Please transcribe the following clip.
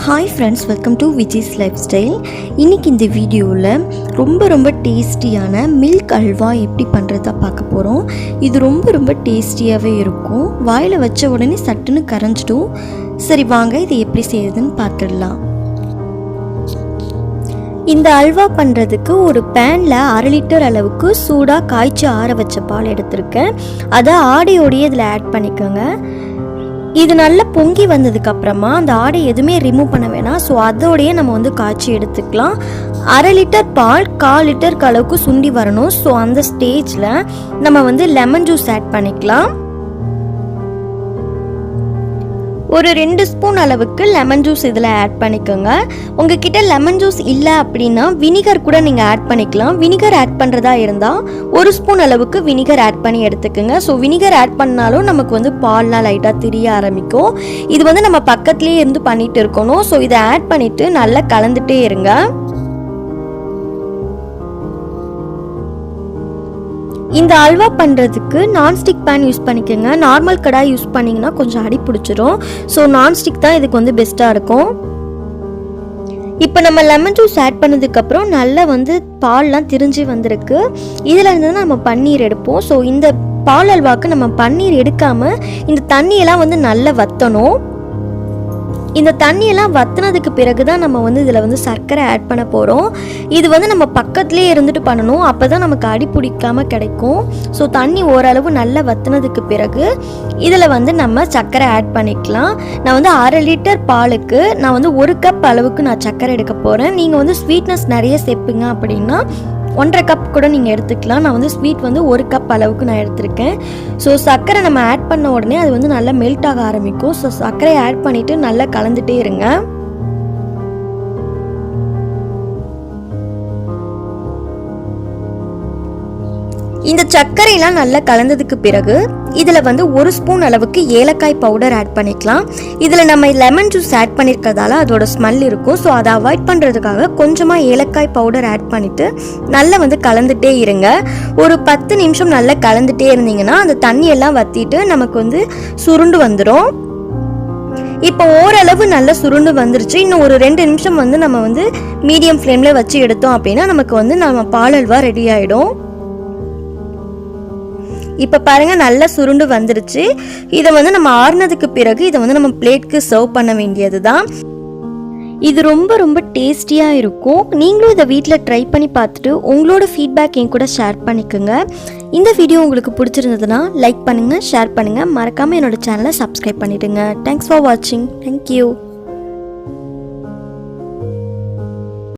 Hi friends, welcome to vijislifestyle. இன்னைக்கு இந்த வீடியோவில் ரொம்ப டேஸ்டியான மில்க் அல்வா எப்படி பண்ணுறதா பார்க்க போகிறோம். இது ரொம்ப டேஸ்டியாகவே இருக்கும். வாயில் வச்ச உடனே சட்டுன்னு கரைஞ்சிடும். சரி வாங்க இதை எப்படி செய்யுதுன்னு பார்த்துடலாம். இந்த அல்வா பண்ணுறதுக்கு ஒரு பேனில் 1/2 லிட்டர் அளவுக்கு சூடாக காய்ச்சி ஆற வச்ச பால் எடுத்திருக்கேன். அதை ஆடையோடையே இதில் ஆட் பண்ணிக்கோங்க. இது நல்லா பொங்கி வந்ததுக்கு அப்புறமா அந்த ஆடை எதுவுமே ரிமூவ் பண்ண வேணாம். ஸோ அதோடையே நம்ம காய்ச்சி எடுத்துக்கலாம். 1/2 லிட்டர் பால் 1/4 லிட்டருக்கு அளவுக்கு சுண்டி வரணும். ஸோ அந்த ஸ்டேஜில் நம்ம லெமன் ஜூஸ் ஆட் பண்ணிக்கலாம். ஒரு 2 ஸ்பூன் அளவுக்கு லெமன் ஜூஸ் இதில் ஆட் பண்ணிக்கோங்க. உங்ககிட்ட லெமன் ஜூஸ் இல்லை அப்படின்னா வினிகர் கூட நீங்கள் ஆட் பண்ணிக்கலாம். வினிகர் ஆட் பண்ணுறதா இருந்தால் 1 ஸ்பூன் அளவுக்கு வினிகர் ஆட் பண்ணி எடுத்துக்கோங்க. ஸோ வினிகர் ஆட் பண்ணாலும் நமக்கு பால்லாம் லைட்டாக திரிய ஆரம்பிக்கும். இது நம்ம பக்கத்துலேயே இருந்து பண்ணிட்டு இருக்கணும். ஸோ இதை ஆட் பண்ணிவிட்டு நல்லா கலந்துட்டே இருங்க. இந்த அல்வா பண்ணுறதுக்கு நான்ஸ்டிக் பேன் யூஸ் பண்ணிக்கோங்க. நார்மல் கடாய் யூஸ் பண்ணிங்கன்னா கொஞ்சம் அடி பிடிச்சிரும். ஸோ நான்ஸ்டிக் தான் இதுக்கு பெஸ்ட்டாக இருக்கும். இப்போ நம்ம லெமன் ஜூஸ் ஆட் பண்ணதுக்கப்புறம் நல்லா பால்லாம் திரிஞ்சு வந்திருக்கு. இதில் இருந்து தான் நம்ம பன்னீர் எடுப்போம். ஸோ இந்த பால் அல்வாவுக்கு நம்ம பன்னீர் எடுக்காமல் இந்த தண்ணியெல்லாம் நல்லா வற்றணும். இந்த தண்ணியெல்லாம் வற்றினதுக்கு பிறகு தான் நம்ம இதில் சர்க்கரை ஆட் பண்ண போகிறோம். இது நம்ம பக்கத்துலேயே இருந்துட்டு பண்ணணும். அப்போ தான் நமக்கு அடி பிடிக்காமல் கிடைக்கும். ஸோ தண்ணி ஓரளவு நல்லா வற்றினதுக்கு பிறகு இதில் நம்ம சர்க்கரை ஆட் பண்ணிக்கலாம். நான் 1/2 லிட்டர் பாலுக்கு நான் 1 கப் அளவுக்கு நான் சர்க்கரை எடுக்க போகிறேன். நீங்கள் ஸ்வீட்னஸ் நிறைய சேர்ப்பீங்க அப்படின்னா 1/2 கப் கூட நீங்கள் எடுத்துக்கலாம். நான் ஸ்வீட் 1 கப் அளவுக்கு நான் எடுத்திருக்கேன். ஸோ சர்க்கரை நம்ம ஆட் பண்ண உடனே அது நல்லா மெல்ட் ஆக ஆரம்பிக்கும். ஸோ சர்க்கரையை ஆட் பண்ணிவிட்டு நல்லா கலந்துட்டே இருங்க. இந்த சர்க்கரையெல்லாம் நல்லா கலந்ததுக்கு பிறகு இதில் 1 ஸ்பூன் அளவுக்கு ஏலக்காய் பவுடர் ஆட் பண்ணிக்கலாம். இதில் நம்ம லெமன் ஜூஸ் ஆட் பண்ணியிருக்கிறதால அதோட ஸ்மெல் இருக்கும். ஸோ அதை அவாய்ட் பண்ணுறதுக்காக கொஞ்சமாக ஏலக்காய் பவுடர் ஆட் பண்ணிவிட்டு நல்லா கலந்துட்டே இருங்க. ஒரு 10 நிமிஷம் நல்லா கலந்துட்டே இருந்தீங்கன்னா அந்த தண்ணியெல்லாம் வற்றிட்டு நமக்கு சுருண்டு வந்துடும். இப்போ ஓரளவு நல்லா சுருண்டு வந்துருச்சு. இன்னும் ஒரு 2 நிமிஷம் நம்ம மீடியம் ஃப்ளேமில் வச்சு எடுத்தோம் அப்படின்னா நமக்கு நம்ம பால் அல்வா ரெடி ஆகிடும். இப்போ பாருங்கள் நல்லா சுருண்டு வந்துருச்சு. இதை நம்ம ஆறுனதுக்கு பிறகு இதை நம்ம பிளேட்க்கு சர்வ் பண்ண வேண்டியது தான். இது ரொம்ப டேஸ்டியாக இருக்கும். நீங்களும் இதை வீட்டில் ட்ரை பண்ணி பார்த்துட்டு உங்களோட ஃபீட்பேக் என் கூட ஷேர் பண்ணிக்கோங்க. இந்த வீடியோ உங்களுக்கு பிடிச்சிருந்ததுன்னா லைக் பண்ணுங்கள், ஷேர் பண்ணுங்கள். மறக்காமல் என்னோட சேனலை சப்ஸ்கிரைப் பண்ணிவிடுங்க. தேங்க்ஸ் ஃபார் வாட்சிங். தேங்க்யூ.